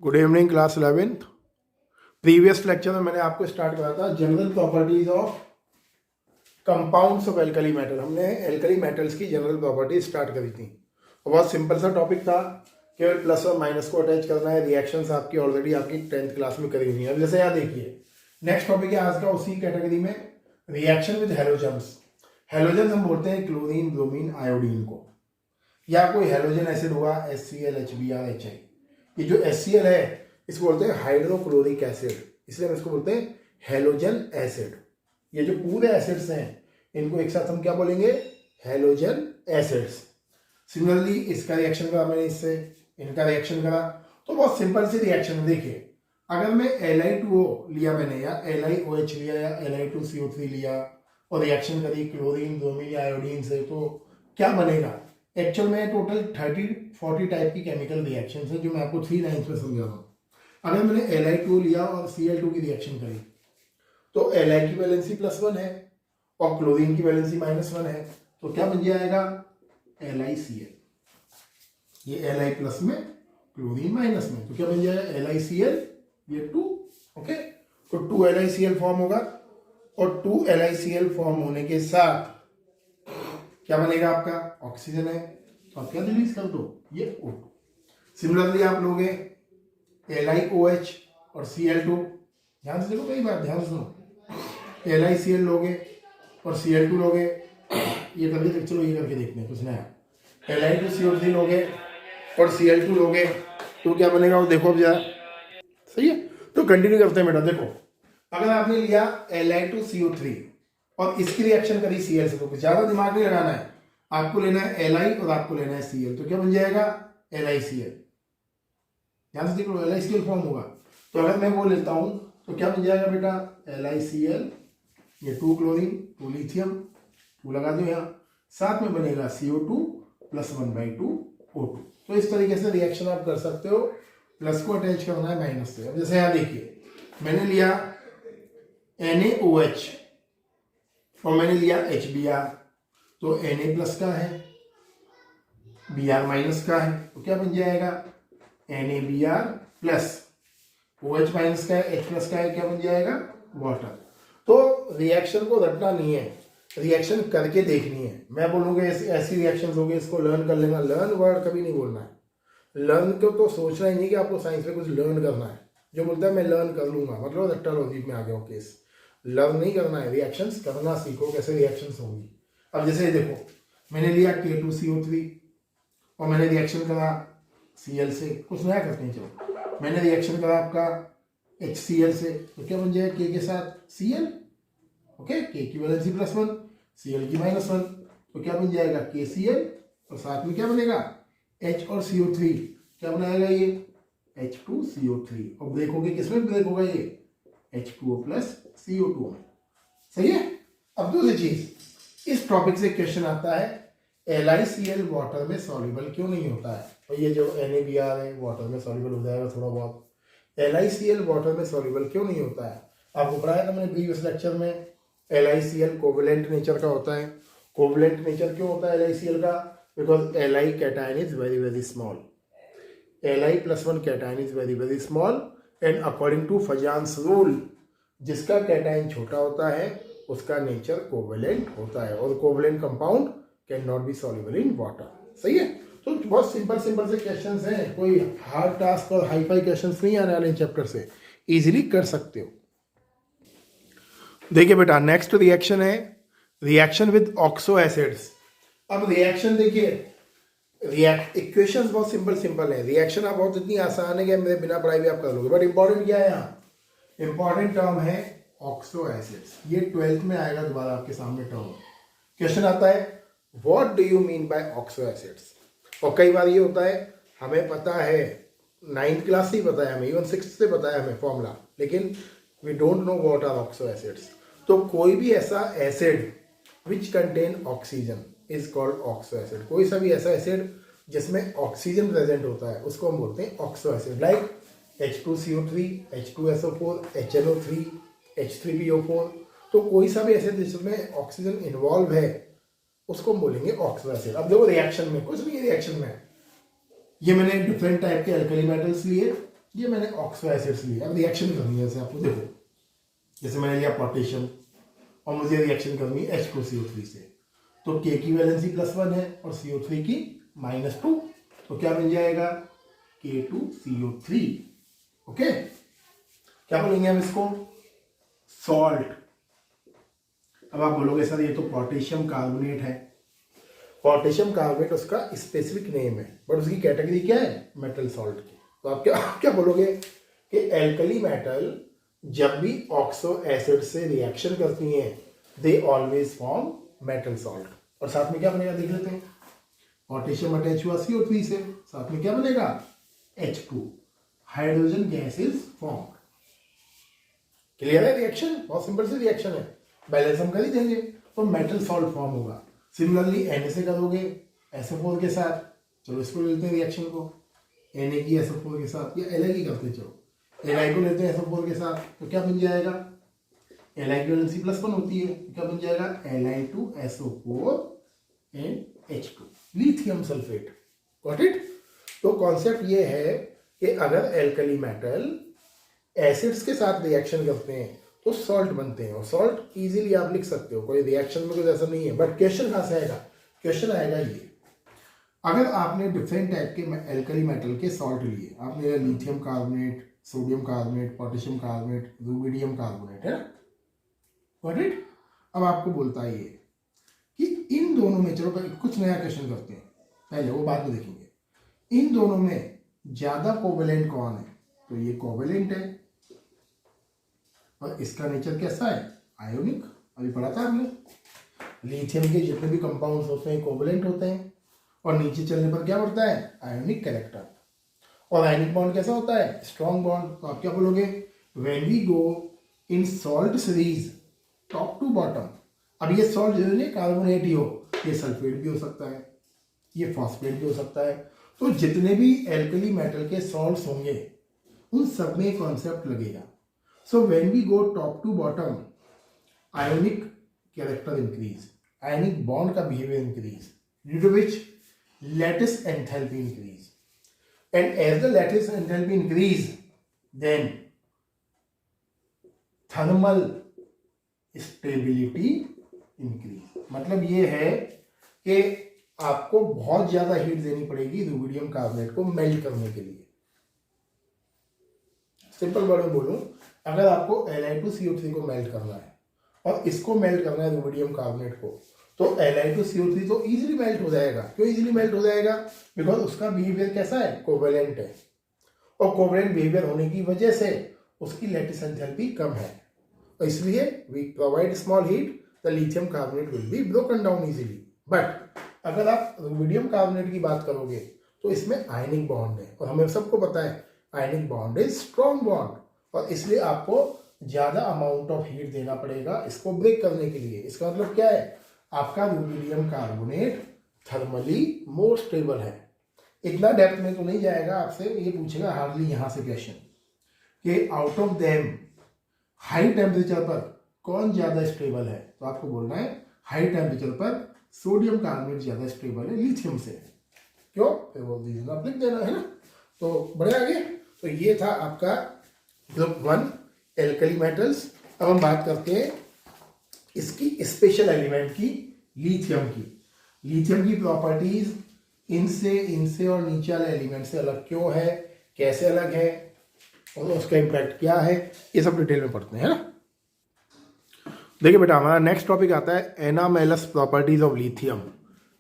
Good evening class 11th। Previous lecture में मैंने आपको स्टार्ट करा था general properties of compounds of alkali metal. हमने एल्कली मेटल्स की जनरल प्रॉपर्टी स्टार्ट करी थी। बहुत सिंपल सा टॉपिक था, केवल प्लस और माइनस को अटैच करना है। रिएक्शंस आपकी ऑलरेडी आपकी 10th क्लास में करी हुई है। अब जैसे यहाँ देखिए, नेक्स्ट टॉपिक है आज का उसी कैटेगरी में, रिएक्शन विद हेलोजन्स। हेलोजन हम बोलते हैं क्लोरीन, ब्रोमीन, आयोडीन को, या कोई हेलोजन एसिड हुआ HCl, HBr, HI। ये जो HCl है इसको बोलते हैं हाइड्रोक्लोरिक एसिड, इसलिए हम इसको बोलते हैं हेलोजन एसिड। ये जो पूरे एसिड्स हैं इनको एक साथ हम क्या बोलेंगे? Halogen acids. सिमिलरली इसका रिएक्शन करा मैंने इससे, इनका रिएक्शन करा, तो बहुत सिंपल सी रिएक्शन है। देखिए, अगर मैं Li2O लिया मैंने, या LiOH लिया, या Li2CO3 लिया और रिएक्शन करी क्लोरीन, ब्रोमीन या आयोडीन से, तो क्या बनेगा? एक्चुअल में टोटल 30-40 टाइप की केमिकल रिएक्शन है जो मैं आपको 3 लाइन्स में समझा रहा हूँ। अगर मैंने Li2 लिया और Cl2 की रिएक्शन करी तो Li की वैलेंसी +1 है और क्लोरीन की वैलेंसी -1 है, तो क्या बन जाएगा? LiCl। ये Li प्लस में, क्लोरीन माइनस में, तो क्या बन जाएगा? LiCl, ये 2। ओके, तो 2 LiCl फॉर्म होगा और 2 LiCl फॉर्म होने के साथ क्या बनेगा? आपका ऑक्सीजन है, तो आप क्या रिलीज कर दो? ये O2। सिमिलरली आप लोगे LiOH और Cl2, ध्यान से देखो, कई बार ध्यान से सुनो। LiCl लोगे और Cl2 लोगे, ये करके चलो, ये करके देखते हैं कुछ नया। Li2CO3 लोगे और Cl2 लोगे, तो क्या बनेगा वो देखो अब जरा। सही है, तो कंटिन्यू करते हैं बेटा। देखो, अगर आपने लिया Li2CO3 और इसकी रिएक्शन करी Cl से, तो ज्यादा दिमाग नहीं लगाना है, आपको लेना है Li और आपको लेना है Cl, तो क्या बन जाएगा? LiCl। ध्यान से देख लो, LiCl फॉर्म होगा। तो अगर मैं वो लेता हूं तो क्या बन जाएगा बेटा? LiCl, ये 2 क्लोरीन, 2 लिथियम, 2 लगा दो यहाँ, साथ में बनेगा CO2 + 1/2 O2। तो इस तरीके से रिएक्शन आप कर सकते हो। प्लस को अटैच करना है माइनस से। अब जैसे यहाँ देखिए, मैंने लिया NaOH और मैंने लिया HBr, तो Na+ का है, Br- का है, तो क्या बन जाएगा? NaBr+, OH- का है, H+ का है, क्या बन जाएगा? वाटर। तो रिएक्शन को रटना नहीं है, रिएक्शन करके देखनी है। मैं बोलूँगा ऐसी रिएक्शन होगी, इसको लर्न कर लेना। लर्न वर्ड कभी नहीं बोलना है। लर्न को तो सोचना ही नहीं कि आपको साइंस में कुछ लर्न करना है। जो बोलता है मैं लर्न कर लूंगा, मतलब रट्टा लॉजिक में आ गया केस। लर्न नहीं करना है, रिएक्शंस करना सीखो, कैसे रिएक्शंस होंगी। अब जैसे देखो, मैंने लिया K2CO3 और मैंने रिएक्शन करा Cl से, कुछ नया करते हैं। चलो, मैंने रिएक्शन करा आपका HCl से, तो क्या बन जाएगा? K के साथ Cl। ओके, K की वैलेंसी +1, Cl की -1, तो क्या बन जाएगा? KCl, और साथ में क्या बनेगा? H और CO3, क्या बनाएगा ये? H2CO3। और ब्रेक होगे किसमें ब्रेक होगा? ये H2O + CO2 में। सही है। अब दूसरी चीज, इस टॉपिक से क्वेश्चन आता है, LiCl वाटर में सॉल्युबल क्यों नहीं होता है? और ये जो NaBr है वाटर में सॉल्युबल हो जाएगा थोड़ा बहुत। LiCl वाटर में सॉल्युबल क्यों नहीं होता है? आपको पढ़ाया था मैंने प्रीवियस लेक्चर में। LiCl कोवेलेंट नेचर का होता है। कोवेलेंट नेचर क्यों होता है LiCl का? Because Li cation is very very small. Li + 1 cation is very very small, and according to Fajans rule, जिसका कैटायन छोटा होता है उसका नेचर कोवेलेंट होता है, और covalent compound can not be soluble in water. सही है। तो बहुत सिंपल सिंपल से क्वेश्चंस हैं, कोई हार्ड टास्क और हाई फाई क्वेश्चंस नहीं आने वाले इन चैप्टर से, इजीली कर सकते हो। देखिए बेटा, नेक्स्ट रिएक्शन है रिएक्शन विद ऑक्सो एसिड्स। अब रिएक्शन देखिए, इक्वेशंस बहुत सिंपल है। रिएक्शन आप बहुत इतनी आसान है कि मेरे बिना पढ़ाई भी आप कर लोगे, बट इंपॉर्टेंट क्या है यहाँ? इंपॉर्टेंट टर्म है ऑक्सो एसिड्स। ये 12th में आएगा दोबारा आपके सामने टर्म। क्वेश्चन आता है, what do you mean by oxo acids? और कई बार ये होता है, हमें पता है 9th क्लास से ही पता है हमें, इवन 6th से पता है हमें फॉर्मूला, लेकिन we don't know what are oxo acids. तो कोई भी ऐसा acid which contain oxygen is called oxo acid. कोई सा भी ऐसा एसिड जिसमें ऑक्सीजन प्रेजेंट होता है उसको हम बोलते हैं oxo acid. Like H2CO3, H2SO4, HNO3, H3PO4। तो कोई सा भी एसिड जिसमें ऑक्सीजन इन्वॉल्व है उसको हम बोलेंगे ऑक्सो एसिड। अब देखो, रिएक्शन में कुछ भी, रिएक्शन में ये मैंने डिफरेंट टाइप के अल्कली मेटल्स लिए, ये मैंने ऑक्सो एसिड्स लिया, अब रिएक्शन करनी है जैसे आपको देखो, जैसे मैंने लिया पोटेशियम और मुझे रिएक्शन करनी है H2CO3 से, तो K की वैलेंसी +1 है और CO3 की -2, तो क्या बन जाएगा K2CO3। ओके, क्या बोलेंगे हम इसको, सॉल्ट। अब आप बोलोगे सर ये तो पोटेशियम कार्बोनेट है, पोटेशियम कार्बोनेट उसका स्पेसिफिक नेम है, बट उसकी कैटेगरी क्या है, मेटल सॉल्ट की। तो आप क्या बोलोगे कि एल्कली मेटल जब भी ऑक्सो एसिड से रिएक्शन करती हैं they always form metal salt. और साथ में क्या बनेगा देख लेते हैं, पोटेशियम अटैच हुआ CO3 से, साथ में क्या बनेगा H2, hydrogen gas is form. Clear है रिएक्शन, बहुत सिंपल सी रिएक्शन है, बैलेंस हम कर ही देंगे तो मेटल सॉल्ट फॉर्म होगा। सिमिलरली Na से करोगे SO4 के साथ, चलो इसको लेते हैं रिएक्शन को, Na की SO4 के साथ, या Li की करते चलो, Li को लेते हैं SO4 के साथ, तो क्या बन जाएगा, Li की वैलेंसी +1 होती है, तो क्या बन जाएगा Li2SO4 and H2, lithium sulphate. Got it. तो कॉन्सेप्ट ये है कि अगर एल्कली मेटल एसिड्स के साथ रिएक्शन करते हैं तो सॉल्ट बनते हैं, और सॉल्ट इजीली आप लिख सकते हो, कोई रिएक्शन में कुछ ऐसा नहीं है। बट क्वेश्चन कहाँ से आएगा, क्वेश्चन आएगा ये, अगर आपने डिफरेंट टाइप के एल्कली मेटल के सॉल्ट लिए, आपने lithium carbonate, sodium carbonate, potassium carbonate, rubidium carbonate, है ना, गॉट इट। अब आपको बोलता है ये कि इन दोनों में, चलो कुछ नया क्वेश्चन करते हैं, पहले वो बाद में देखेंगे, इन दोनों में ज्यादा कोवेलेंट कौन है, तो ये कोवेलेंट है, और इसका नेचर कैसा है, आयोनिक। अभी पढ़ा था आपने, लिथियम के जितने भी कंपाउंड्स होते हैं कोवेलेंट होते हैं, और नीचे चलने पर क्या बढ़ता है, आयोनिक कैरेक्टर। और आयोनिक बॉन्ड कैसा होता है, स्ट्रॉन्ग बॉन्ड। तो आप क्या बोलोगे, when we go in salt series top to bottom, अब ये सॉल्ट जरूरी नहीं कार्बोनेट ही हो, ये सल्फेट भी हो सकता है, ये फॉस्फेट भी हो सकता है। तो जितने भी एल्कली मेटल के सॉल्ट्स होंगे उन सब में कॉन्सेप्ट लगेगा। So when we go top to bottom, ionic character increase, ionic bond का behavior increase, due to which lattice enthalpy increase, and as the lattice enthalpy increase, then thermal stability increase। मतलब ये है कि आपको बहुत ज्यादा heat देनी पड़ेगी रुबिडियम कार्बोनेट को मेल्ट करने के लिए। सिंपल वर्ड में बोलूं, अगर आपको Li2CO3 को मेल्ट करना है और इसको मेल्ट करना है रुबिडियम कार्बोनेट को, तो Li2CO3 तो इजीली मेल्ट हो जाएगा। क्यों इजीली मेल्ट हो जाएगा, बिकॉज उसका बिहेवियर कैसा है, कोवेलेंट है, और कोवेलेंट बिहेवियर होने की वजह से उसकी लैटिस एंथैल्पी कम है, तो इसलिए we provide small heat, the lithium carbonate will be broken down easily. But अगर आप रुबिडियम कार्बोनेट की बात करोगे तो इसमें आयनिक बॉन्ड है, और हमें सबको पता है ionic bond is strong bond, और इसलिए आपको ज्यादा अमाउंट ऑफ हीट देना पड़ेगा इसको ब्रेक करने के लिए। इसका मतलब क्या है, आपका rubidium carbonate thermally more stable है। इतना डेप्थ में तो नहीं जाएगा, आपसे ये पूछेगा हार्डली यहां से क्वेश्चन कि out of them high temperature पर कौन ज्यादा स्टेबल है, तो आपको बोलना है हाई टेम्परेचर पर सोडियम कार्बोनेट ज्यादा स्टेबल है लिथियम से। क्यों, फिर वो रीजन आप लिख देना, है ना। तो बड़े आगे, तो ये था आपका ग्रुप 1 एल्कली मेटल्स। अब हम बात करते हैं इसकी स्पेशल एलिमेंट की, लिथियम की। लिथियम की प्रॉपर्टीज इनसे और नीचे वाले एलिमेंट से अलग क्यों है, कैसे अलग है, और उसका इम्पैक्ट क्या है, ये सब डिटेल में पढ़ते हैं, है ना। देखिए बेटा, हमारा नेक्स्ट टॉपिक आता है एनामेलस प्रॉपर्टीज ऑफ लिथियम।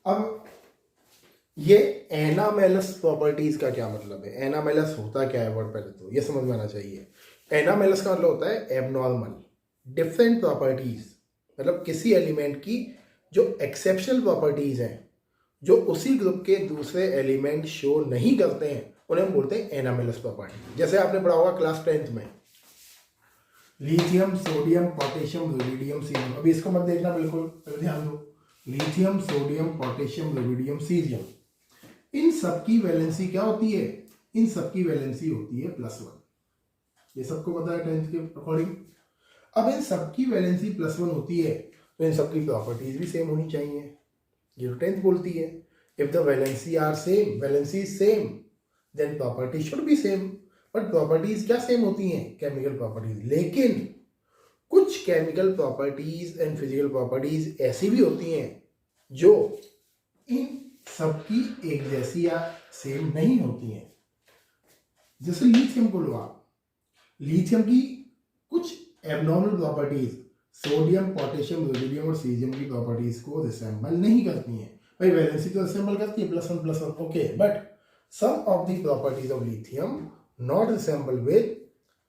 अब ये एनामेलस प्रॉपर्टीज का क्या मतलब है, एनामेलस होता क्या है, वर्ड पहले तो ये समझ में आना चाहिए। एनामेलस का मतलब होता है एबनॉर्मल, डिफरेंट प्रॉपर्टीज, मतलब किसी एलिमेंट की जो एक्सेप्शनल प्रॉपर्टीज हैं, जो उसी ग्रुप के दूसरे एलिमेंट शो नहीं करते हैं, उन्हें हम बोलते हैं एनामेलस प्रॉपर्टी। जैसे आपने पढ़ा होगा क्लास 10th में, lithium, sodium, potassium, rubidium, cerium. अभी इसको मत देखना, बिल्कुल ध्यान दो, lithium, sodium, potassium, rubidium, cerium, इन सबकी वैलेंसी क्या होती है, इन सबकी वैलेंसी होती है +1। ये सबको पता है 10th के अकॉर्डिंग। अब इन सबकी वैलेंसी +1 होती है तो इन सबकी प्रॉपर्टीज भी सेम होनी चाहिए, ये 10th बोलती है। If the valency are same, valency is same, then property should be same. But properties क्या सेम होती हैं, केमिकल प्रॉपर्टीज। लेकिन कुछ chemical properties and physical properties ऐसी भी होती हैं जो इन सबकी एक जैसी या सेम नहीं होती हैं। जैसे लिथियम को लो आप, लिथियम की कुछ abnormal properties sodium, potassium, rubidium और सीजियम की प्रॉपर्टीज को रिसेंबल नहीं करती हैं। भाई वैलेंसी तो रिसेंबल करती है, +1 okay, but some of the properties of lithium not resemble with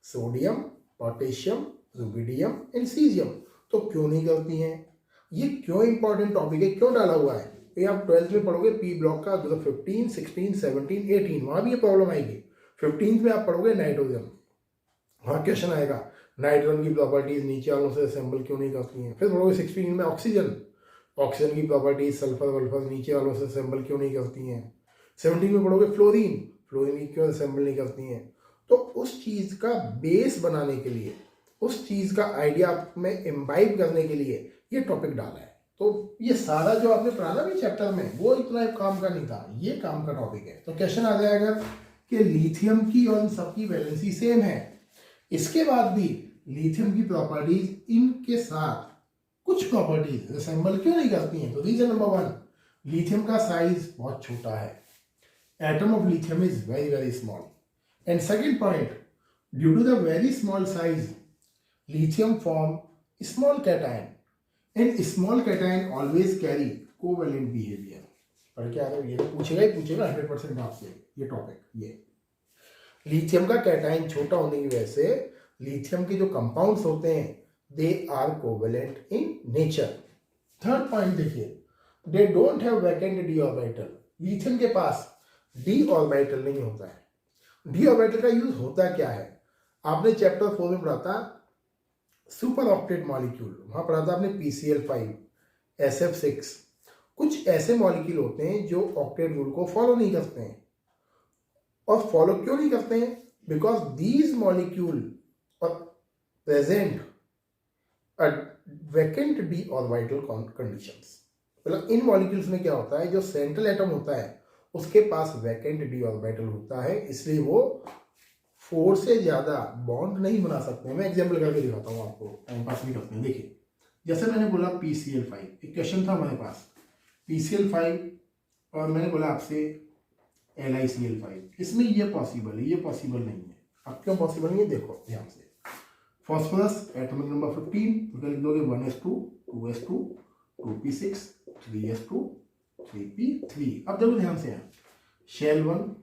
sodium, potassium, rubidium and caesium. तो क्यों नहीं करती हैं? ये क्यों इंपॉर्टेंट टॉपिक है, क्यों डाला हुआ है? ये आप 12th में पढ़ोगे पी ब्लॉक का 15, 16, 17, 18, वहां भी ये प्रॉब्लम आएगी। 15th में आप पढ़ोगे नाइट्रोजन, वहां क्वेश्चन आएगा नाइट्रोजन की प्रॉपर्टीज नीचे वालों से असेंबल क्यों नहीं करती हैं। फिर पढ़ोगे 16 में ऑक्सीजन, ऑक्सीजन की प्रॉपर्टीज सल्फर वल्फर नीचे वालों से असेंबल क्यों नहीं करती हैं। 17 में पढ़ोगे फ्लोरीन, फ्लोरीन की क्यों असेंबल नहीं करती हैं। तो उस चीज का बेस बनाने के लिए, उस चीज का आइडिया आप में इम्बाइब करने के लिए ये टॉपिक डाला है। तो ये सारा जो आपने पढ़ा ना भी चैप्टर में, वो इतना काम का नहीं था, ये काम का टॉपिक है। तो क्वेश्चन आ जाएगा कि लिथियम की और इन सबकी वैलेंसी सेम है, इसके बाद भी लिथियम की प्रॉपर्टीज इनके साथ कुछ प्रॉपर्टीज रिसेंबल क्यों नहीं करती हैं। तो रीजन नंबर 1, लिथियम का साइज बहुत छोटा है, atom of lithium is very very small. And second point, due to the very small size lithium form small cation and small cation always carry covalent behavior। पढ़ के आ रहे हो, ये तो पूछेगा ही पूछेगा 100% आपसे ये टॉपिक। ये लिथियम का कैटाइन छोटा होने की वजह से लिथियम के जो कंपाउंड्स होते हैं they are covalent in nature. Third point देखिए, they don't have vacant d orbital. Lithium के पास डी ऑर्बिटल नहीं होता है। डी ऑर्बिटल का यूज होता क्या है, आपने चैप्टर 4 में पढ़ा था सुपर ऑक्टेट मॉलिक्यूल, वहां पढ़ा था आपने PCl5, SF6। कुछ ऐसे मॉलिक्यूल होते हैं जो ऑक्टेट रूल को फॉलो नहीं करते हैं। और फॉलो क्यों नहीं करते हैं? Because these molecule are present vacant d orbital conditions. मतलब इन मॉलिक्यूल्स में क्या होता है, जो सेंट्रल एटम होता है उसके पास वैकेंट डी ऑर्बिटल होता है, इसलिए वो 4 से ज्यादा बॉन्ड नहीं बना सकते। मैं एग्जाम्पल करके दिखाता हूँ आपको, टाइम पास नहीं करते हैं। देखिए जैसे मैंने बोला PCl5, एक क्वेश्चन था हमारे पास PCl5 और मैंने बोला आपसे LiCl5, इसमें ये पॉसिबल है, ये पॉसिबल नहीं है। अब क्यों पॉसिबल नहीं है देखो ध्यान से। फॉस्फोरस एटॉमिक नंबर 15, तो लिख दोगे 1s2 2s2 2p6 3s2 3p3। अब देखो ध्यान से, शेल 1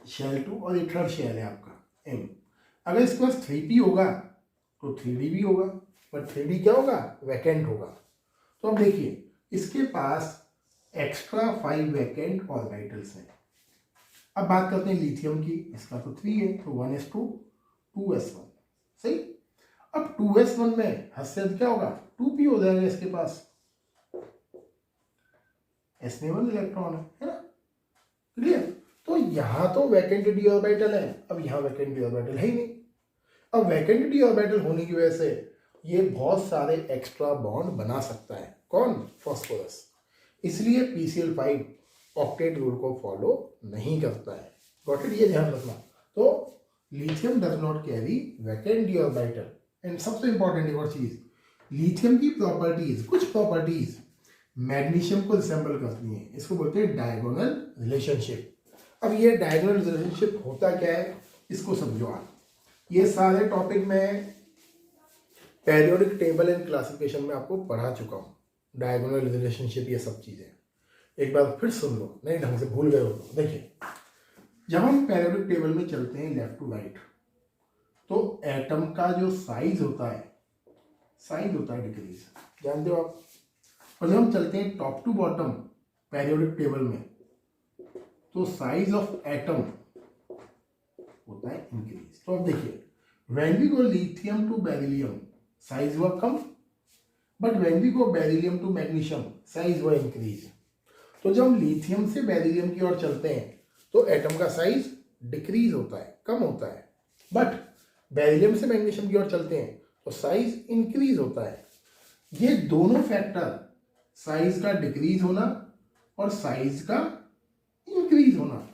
शेल 2 और ये थर्ड शेल है आपका M। अगर इसके पास 3p होगा तो 3d भी होगा, बट 3d क्या होगा, वैकेंट होगा। तो अब देखिए इसके पास एक्स्ट्रा 5 वैकेंट ऑर्बिटल्स हैं। अब बात करते हैं लिथियम की, इसका तो 3 है, तो 1s2 2s1 सही। अब 2s1 में हद क्या होगा, 2p हो जाएगा इसके पास, s में 1 इलेक्ट्रॉन है ना, क्लियर। तो यहां तो वैकेंट डी ऑर्बिटल है, अब यहां वैकेंट डी ऑर्बिटल है ही नहीं। अब वैकेंट डी ऑर्बिटल होने की वजह से ये बहुत सारे एक्स्ट्रा बॉन्ड बना सकता है, कौन, फास्फोरस। इसलिए PCl5 ऑक्टेट रूल को फॉलो नहीं करता है। गॉट इट, ये ध्यान रखना। तो lithium does not carry vacant d orbital. And सबसे इंपॉर्टेंट एक और चीज, लिथियम की प्रॉपर्टीज, कुछ प्रॉपर्टीज मैग्नीशियम को रिसेंबल करती हैं, इसको बोलते हैं डायगोनल रिलेशनशिप। अब ये डायगोनल रिलेशनशिप होता क्या है, इसको समझो आप। ये सारे टॉपिक में पेरियोडिक टेबल एंड क्लासिफिकेशन में आपको पढ़ा चुका हूँ, डायगोनल रिलेशनशिप ये सब चीजें। एक बार फिर सुन लो, नए ढंग से भूल गए हो तो। देखिए जब हम पेरियोडिक टेबल में चलते हैं लेफ्ट टू राइट, तो एटम का जो साइज होता है डिक्रीज, जानते हो आप। और जब हम चलते हैं top to bottom periodic table में, तो साइज ऑफ एटम होता है इंक्रीज। तो अब देखिए when we go lithium to beryllium size हुआ कम, but when we go beryllium to magnesium size हुआ इंक्रीज। तो जब हम लिथियम से बेरिलियम की ओर चलते हैं तो एटम का साइज डिक्रीज होता है, कम होता है, बट बेरिलियम से मैग्नीशियम की ओर चलते हैं तो साइज इंक्रीज होता है। ये दोनों फैक्टर, साइज का डिक्रीज होना और साइज का इंक्रीज होना,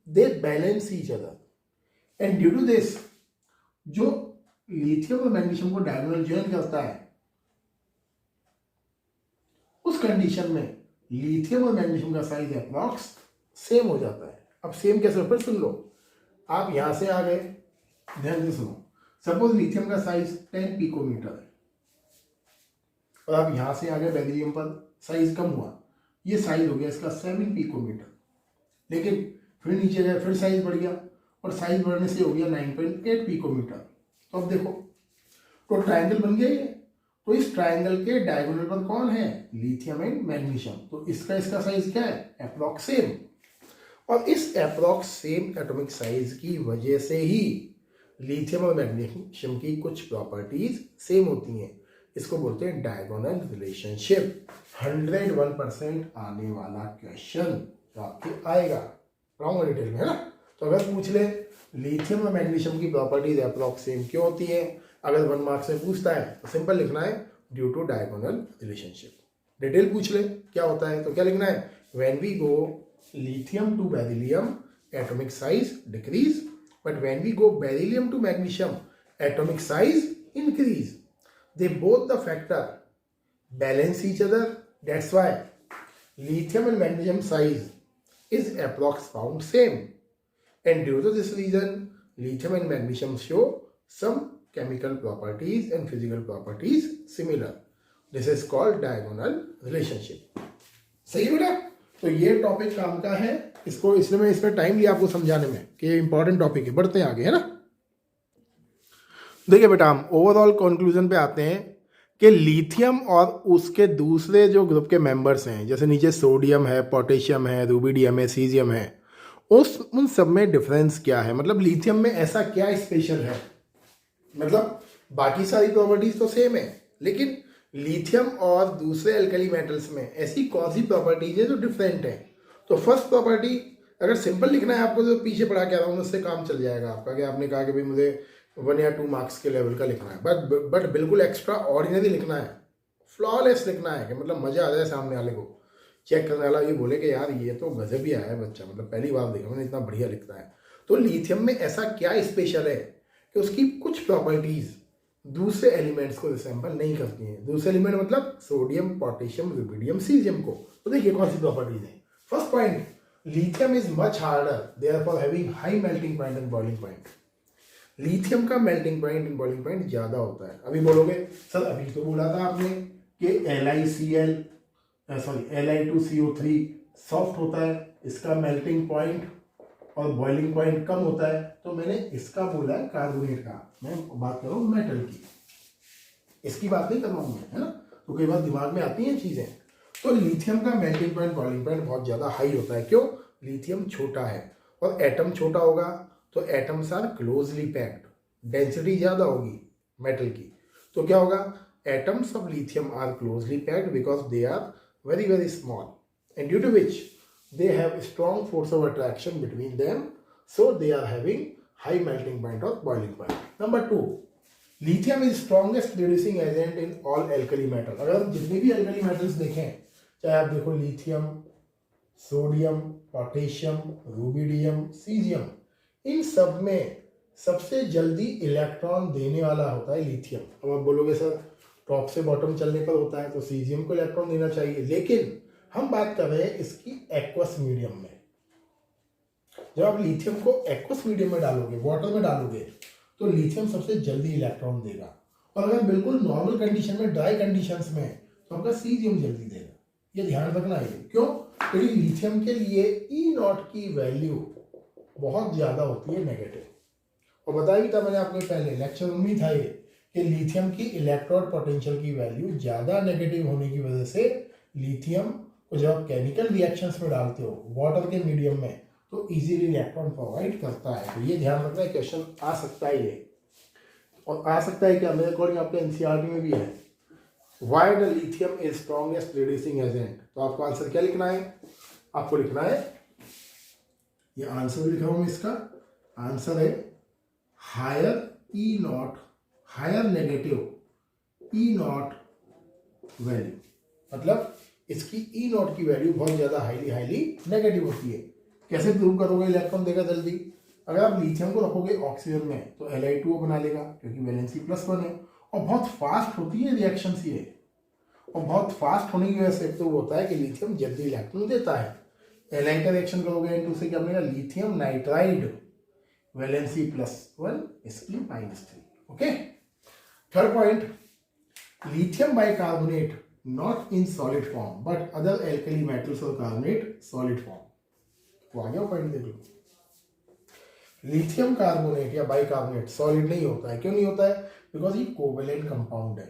they balance each other. And due to this जो लिथियम और मैग्नीशियम को डायगोनल ज्वाइन करता है, उस कंडीशन में लिथियम और मैग्नीशियम का साइज अप्रॉक्स सेम हो जाता है। अब सेम कैसे, फिर सुन लो, आप यहां से आ गए, ध्यान से सुनो, सपोज लिथियम का साइज 10 पिकोमीटर है और आप यहां से आ गए बेरिलियम पर, साइज कम हुआ, ये साइज हो गया इसका 7 पिकोमीटर, लेकिन फिर नीचे गए, फिर साइज बढ़ गया और साइज बढ़ने से हो गया 9.8 पिकोमीटर। तो अब देखो तो ट्रायंगल बन गया ये। तो इस ट्रायंगल के डायगोनल पर कौन है, लिथियम एंड मैग्नीशियम, तो इसका साइज क्या है, अप्रॉक्स सेम। और इस अप्रॉक्स सेम एटॉमिक साइज की वजह से ही लिथियम और मैग्नीशियम की कुछ प्रॉपर्टीज सेम होती हैं। इसको बोलते हैं डायगोनल रिलेशनशिप। 101% आने वाला क्वेश्चन जो आपके आएगा रॉन्ग और डिटेल में, है ना। तो अगर पूछ ले लिथियम और मैग्नीशियम की प्रॉपर्टीज अप्रॉक्स सेम क्यों होती है, अगर 1 मार्क्स में पूछता है तो सिंपल लिखना है due to diagonal relationship. Detail पूछ ले क्या होता है तो क्या लिखना है, when we go lithium to beryllium atomic size decrease, but when we go beryllium to magnesium atomic size increase. They both the factor balance each other. That's why lithium and magnesium size is approx found same, and due to this reason lithium and magnesium show some chemical properties and physical properties similar. This is called diagonal relationship. सही बेटा, तो ये topic काम का है, इसको इसलिए मैं इसमें टाइम लिया आपको समझाने में कि ये इंपॉर्टेंट टॉपिक है। बढ़ते हैं आगे, है ना। देखिए बेटा, हम ओवरऑल कंक्लूजन पे आते हैं कि लिथियम और उसके दूसरे जो ग्रुप के मेंबर्स हैं, जैसे नीचे सोडियम है, पोटेशियम है, रूबिडियम है, सीजियम है, उन सब में डिफरेंस क्या है, मतलब लिथियम में ऐसा क्या स्पेशल है। मतलब बाकी सारी प्रॉपर्टीज तो सेम है, लेकिन लिथियम और दूसरे एल्कली मेटल्स में ऐसी कौन सी प्रॉपर्टीज है जो डिफरेंट है। तो फर्स्ट प्रॉपर्टी अगर सिंपल लिखना है आपको, तो पीछे पढ़ा के आ रहा हूँ, उससे काम चल जाएगा आपका, कि आपने कहा कि भाई मुझे 1 या 2 मार्क्स के लेवल का लिखना है, बट बिल्कुल एक्स्ट्रा ऑर्डिनरी लिखना है, फ्लॉलेस लिखना है, कि मतलब मजा आ जाए सामने वाले को, चेक करने वाला ये बोले कि यार ये तो गजब ही आया है बच्चा, मतलब पहली बार देखा मैंने इतना बढ़िया लिखता है। तो लिथियम में ऐसा क्या स्पेशल है कि उसकी कुछ प्रॉपर्टीज दूसरे एलिमेंट्स को रिसेंबल नहीं करती हैं। दूसरे एलिमेंट मतलब सोडियम, पोटेशियम, रूबिडियम, सीजियम को। तो देखिए कौन सी प्रॉपर्टीज है। First point, lithium is much harder, therefore having high melting point and boiling point. Lithium का melting point and boiling point ज्यादा होता है। अभी बोलोगे सर अभी तो बोला था आपने कि Li2CO3 सॉफ्ट होता है, इसका मेल्टिंग पॉइंट और बॉइलिंग पॉइंट कम होता है, तो मैंने इसका बोला है कार्बोनेट का, मैं बात कर रहा हूँ मेटल की, इसकी बात नहीं कर रहा हूँ मैं, है ना। तो कई बार दिमाग में आती हैं चीजें। तो लिथियम का मेल्टिंग पॉइंट, बॉइलिंग पॉइंट बहुत ज्यादा हाई होता है। क्यों, लिथियम छोटा है और एटम छोटा होगा, तो atoms are closely packed, density ज्यादा होगी मेटल की, तो क्या होगा, atoms of lithium are closely packed because they are very very small, and due to which they have a strong force of attraction between them, so they are having high melting point or boiling point. Number 2, lithium is strongest reducing agent in all alkali metal. अगर हम जितने भी alkali metals देखें, चाहे आप देखो lithium, sodium, potassium, rubidium, caesium, इन सब में सबसे जल्दी इलेक्ट्रॉन देने वाला होता है लिथियम। अब आप बोलोगे सर टॉप से बॉटम चलने पर होता है, तो सीजियम को इलेक्ट्रॉन देना चाहिए, लेकिन हम बात कर रहे हैं इसकी एक्वस मीडियम में। जब आप लिथियम को एक्वस मीडियम में डालोगे, वाटर में डालोगे, तो लिथियम सबसे जल्दी इलेक्ट्रॉन देगा, और अगर बिल्कुल नॉर्मल कंडीशन में, ड्राई कंडीशंस में, तो आपका सीजियम जल्दी देगा। ये ध्यान रखना है। क्यों, क्योंकि लिथियम के लिए E0 की वैल्यू बहुत ज्यादा होती है नेगेटिव। और बताया भी था मैंने आपको पहले लेक्चर में ही था ये, कि लिथियम की इलेक्ट्रोड पोटेंशियल की वैल्यू ज्यादा नेगेटिव होने की वजह से लिथियम को जब आप केमिकल रिएक्शंस में डालते हो वाटर के मीडियम में, तो इजीली इलेक्ट्रॉन प्रोवाइड करता है। तो ये ध्यान रखना है, क्वेश्चन आ सकता है ये, और आ सकता है क्या, मेरे अकॉर्डिंग आपके एनसीईआरटी में भी है, why the lithium is strongest reducing agent. तो आपको आंसर क्या लिखना है, आपको लिखना है, ये आंसर भी लिखा हूं मैं, इसका आंसर है higher E0, higher negative E0 value, मतलब इसकी E0 की वैल्यू बहुत ज्यादा हाईली नेगेटिव होती है। कैसे प्रूव करोगे इलेक्ट्रॉन देगा जल्दी, अगर आप लिथियम को रखोगे ऑक्सीजन में तो Li2O बना लेगा क्योंकि वैलेंसी +1 है, और बहुत फास्ट होती है रिएक्शन ये, और बहुत फास्ट होने की वजह से तो वो होता है कि लिथियम जल्दी इलेक्ट्रॉन देता है। Li का रिएक्शन करोगे N2 से क्या बनेगा, लिथियम नाइट्राइड, वैलेंसी +1 इसकी -3। Okay, third point, lithium bicarbonate not in solid form but other alkali metals or carbonate solid form। तो आ गया पॉइंट, देख लो, लिथियम कार्बोनेट या बाइकार्बोनेट सॉलिड नहीं होता है। क्यों नहीं होता है, बिकॉज ये कोवेलेंट कंपाउंड है,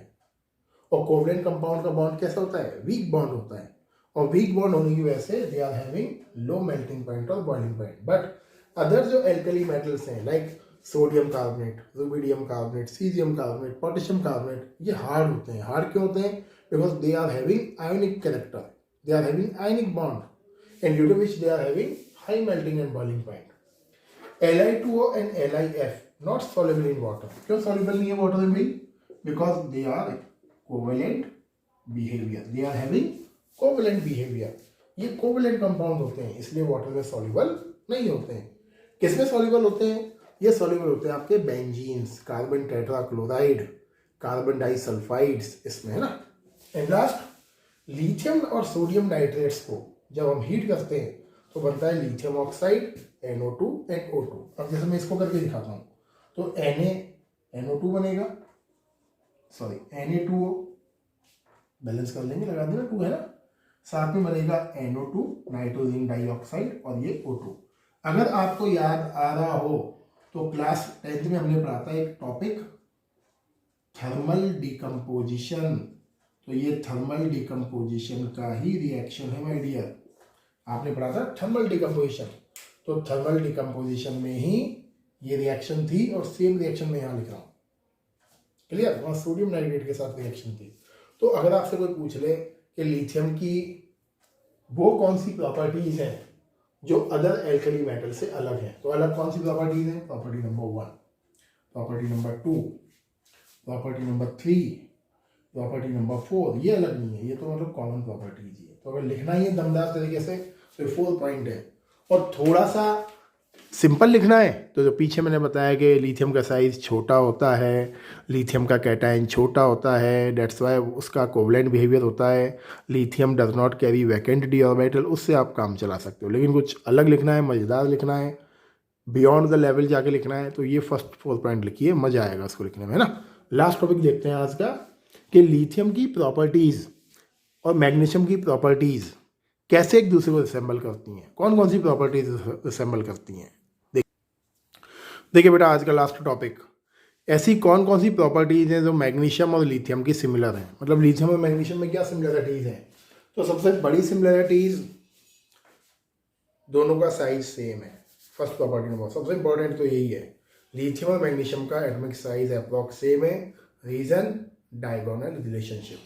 और कोवेलेंट कंपाउंड का बॉन्ड कैसा होता है, वीक बॉन्ड होता है, और वीक बॉन्ड होने की वजह से they are having low melting point और बॉइलिंग पॉइंट। बट अदर जो एल्कली मेटल्स हैं like sodium carbonate, rubidium carbonate, caesium carbonate, potassium carbonate, ये हार्ड होते हैं। हार्ड क्यों होते हैं, because they are having ionic character, they are having ionic bond and due to which they are having high melting and boiling point. Li2O and LiF not soluble in water। क्यों soluble नहीं है water में भाई, because they are covalent behaviour, they are having covalent behaviour. ये covalent compound होते हैं, इसलिए water में सॉल्युबल नहीं होते हैं। किसमें सॉल्युबल होते हैं, ये सॉल्युबल होते हैं आपके बेंजीन्स, कार्बन टेट्राक्लोराइड, कार्बन डाइसल्फाइड्स, इसमें है ना। एंड लास्ट, लिथियम और सोडियम नाइट्रेट्स को जब हम हीट करते हैं तो बनता है lithium oxide, NO2 and O2। अब जैसे मैं इसको करके दिखाता हूँ, तो NO2 बनेगा, सॉरी Na2O, बैलेंस कर लेंगे, लगा देना 2 है ना, साथ में बनेगा NO2 नाइट्रोजन डाइऑक्साइड और ये O2। अगर आपको याद आ रहा हो तो क्लास 10th में हमने पढ़ा था एक टॉपिक थर्मल डिकम्पोजिशन, तो ये थर्मल डिकम्पोजिशन का ही रिएक्शन है माय डियर। आपने पढ़ा था थर्मल डिकम्पोजिशन, तो थर्मल डिकम्पोजिशन में ही ये रिएक्शन थी और सेम रिएक्शन में यहाँ लिख रहा हूँ, क्लियर। वहाँ सोडियम नाइट्रेट के साथ रिएक्शन थी। तो अगर आपसे कोई पूछ ले कि लिथियम की वो कौन सी प्रॉपर्टीज हैं जो अदर एल्कली मेटल से अलग है, तो अलग कौन सी प्रॉपर्टीज हैं, property number 1, property number 2, property number 3, property number 4, ये अलग नहीं है, ये तो मतलब कॉमन प्रॉपर्टीज है। तो अगर लिखना ही है दमदार तरीके से तो 4 पॉइंट है, और थोड़ा सा सिंपल लिखना है तो जो पीछे मैंने बताया कि लिथियम का साइज छोटा होता है, लिथियम का कैटायन छोटा होता है, डेट्स वाई उसका कोवलेंट बिहेवियर होता है, lithium does not carry vacant d orbital, उससे आप काम चला सकते हो। लेकिन कुछ अलग लिखना है, मज़ेदार लिखना है, बियॉन्ड द लेवल जाके लिखना है, तो ये फर्स्ट 4 पॉइंट लिखिए, मज़ा आएगा उसको लिखने में, है ना। लास्ट टॉपिक देखते हैं आज का कि लिथियम की प्रॉपर्टीज़ और मैग्नीशियम की प्रॉपर्टीज़ कैसे एक दूसरे को रिसेंबल करती हैं, कौन कौन सी प्रॉपर्टीज रिसेंबल करती हैं। देखिए बेटा, आज का लास्ट टॉपिक, ऐसी कौन कौन सी प्रॉपर्टीज हैं जो मैग्नीशियम और लिथियम की सिमिलर हैं, मतलब लिथियम और मैग्नीशियम में क्या सिमिलरिटीज़ हैं। तो सबसे बड़ी सिमिलरिटीज़, दोनों का साइज सेम है, फर्स्ट प्रॉपर्टी नंबर। सबसे इंपॉर्टेंट तो यही है, लिथियम और मैग्नीशियम का एटॉमिक साइज अप्रॉक्स सेम है, reason diagonal relationship,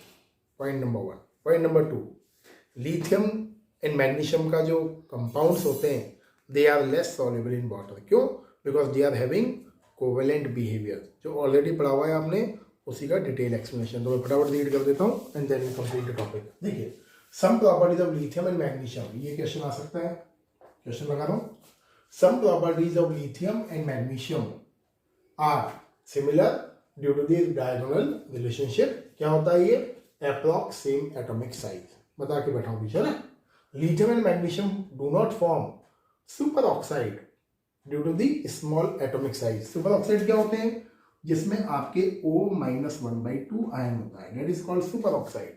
point number 1। Point number 2, lithium and magnesium का जो कंपाउंड्स होते हैं they are less soluble in water. क्यों, because they are having covalent behaviour, जो ऑलरेडी पढ़ा हुआ है आपने, उसी का डिटेल एक्सप्लेनेशन। तो मैं फटाफट रीड कर देता हूँ and then complete the topic. देखिए, some properties of lithium and magnesium, ये क्वेश्चन आ सकता है, क्वेश्चन लगा रहा हूँ। Some properties of lithium and magnesium are similar due to this diagonal relationship. क्या होता है ये, अप्रॉक्स सेम एटॉमिक साइज, बता के बैठा हूँ पीछे ना। Lithium and magnesium do not form super oxide due to the small atomic size. Super oxide क्या होते हैं, जिसमें आपके O-1/2 आयन होता है, that is called super oxide.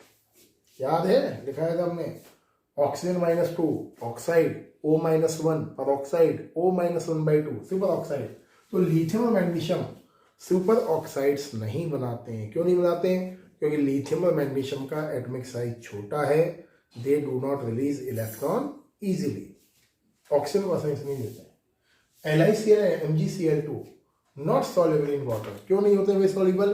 याद है, लिखा था हमने, ऑक्सीजन -2 ऑक्साइड, O-1 पर ऑक्साइड, O-1/2 सुपर ऑक्साइड। तो लिथियम और मैग्नीशियम सुपर ऑक्साइड्स नहीं बनाते हैं। क्यों नहीं बनाते हैं, क्योंकि लिथियम और मैग्नीशियम का एटॉमिक साइज छोटा है, they do not release electron easily, oxygen को आसानी से नहीं देते हैं। LiCl and MgCl2 not soluble in water. क्यों नहीं होते वे सॉल्युबल,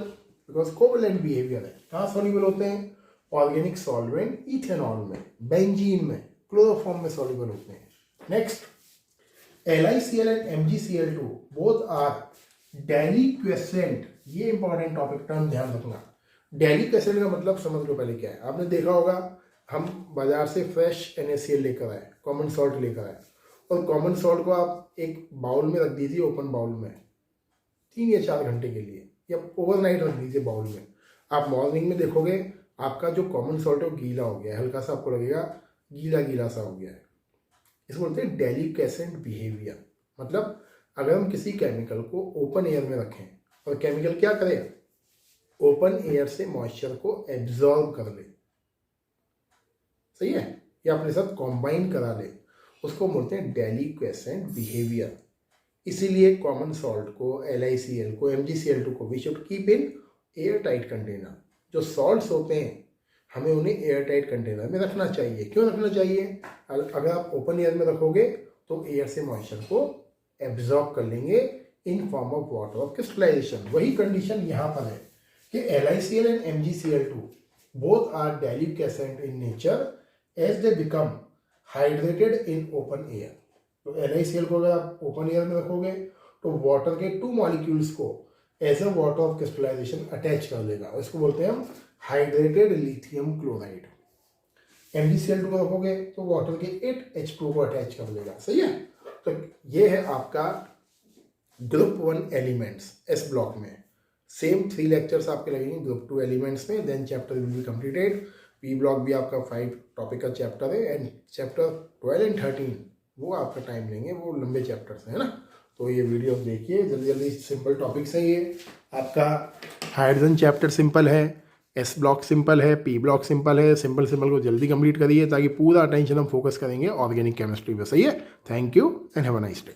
बिकॉज कोवेलेंट बिहेवियर है। कहाँ सॉल्युबल होते हैं, ऑर्गेनिक सॉल्वेंट इथेनॉल में, बेंजीन में, क्लोरोफॉर्म में सॉल्युबल होते हैं। Next, LiCl and MgCl2 both are deliquescent. ये इंपॉर्टेंट टॉपिक, टर्म ध्यान रखना। डेलिक्वेसेंट का मतलब समझ लो पहले क्या है। आपने देखा होगा, हम बाजार से फ्रेश NaCl लेकर आए, कॉमन सॉल्ट लेकर आए, और कॉमन सॉल्ट को आप एक बाउल में रख दीजिए, ओपन बाउल में 3 या 4 घंटे के लिए, या ओवरनाइट रख दीजिए बाउल में। आप मॉर्निंग में देखोगे आपका जो कॉमन सॉल्ट है वो गीला हो गया है, हल्का सा आपको लगेगा गीला गीला सा हो गया है। इसको बोलते हैं डेलिक्वेसेंट बिहेवियर। मतलब अगर हम किसी केमिकल को ओपन एयर में रखें और केमिकल क्या करे, ओपन एयर से मॉइस्चर को एब्जॉर्ब कर ले, सही है, या अपने साथ कॉम्बाइन करा ले, उसको बोलते हैं डेलिक्वेसेंट बिहेवियर। इसीलिए कॉमन सॉल्ट को, LiCl को, MgCl2 को we should keep in air tight container. जो सॉल्ट्स होते हैं हमें उन्हें एयर टाइट कंटेनर में रखना चाहिए। क्यों रखना चाहिए? अगर आप ओपन एयर में रखोगे तो एयर से मॉइस्चर को एब्जॉर्ब कर लेंगे in form of water of crystallisation. वही कंडीशन यहाँ पर है कि LiCl and MgCl2 both are deliquescent in nature as they become hydrated in open air. तो LiCl को अगर आप ओपन एयर में रखोगे तो वाटर के 2 मॉलिक्यूल्स को as a water of crystallisation attach कर लेगा, इसको बोलते हैं हम हाइड्रेटेड लिथियम क्लोराइड। MgCl2 को रखोगे तो वाटर के 8 H2 को अटैच कर लेगा, सही है। तो ये है आपका ग्रुप 1 एलिमेंट्स एस ब्लॉक में। सेम 3 लेक्चर्स आपके लगेंगे ग्रुप 2 एलिमेंट्स में, then chapter will be completed. P block भी आपका 5 टॉपिक का चैप्टर है, एंड चैप्टर 12 एंड 13 वो आपका टाइम लेंगे, वो लंबे चैप्टर्स हैं, है ना। तो ये वीडियो देखिए जल्दी जल्दी, सिंपल टॉपिक्स है ये। आपका हाइड्रोजन चैप्टर सिंपल है, एस ब्लॉक सिंपल है, पी ब्लॉक सिंपल है। सिंपल सिंपल को जल्दी कंप्लीट करिए ताकि पूरा अटेंशन हम फोकस करेंगे ऑर्गेनिक केमिस्ट्री पे, सही है। Thank you and have a nice day.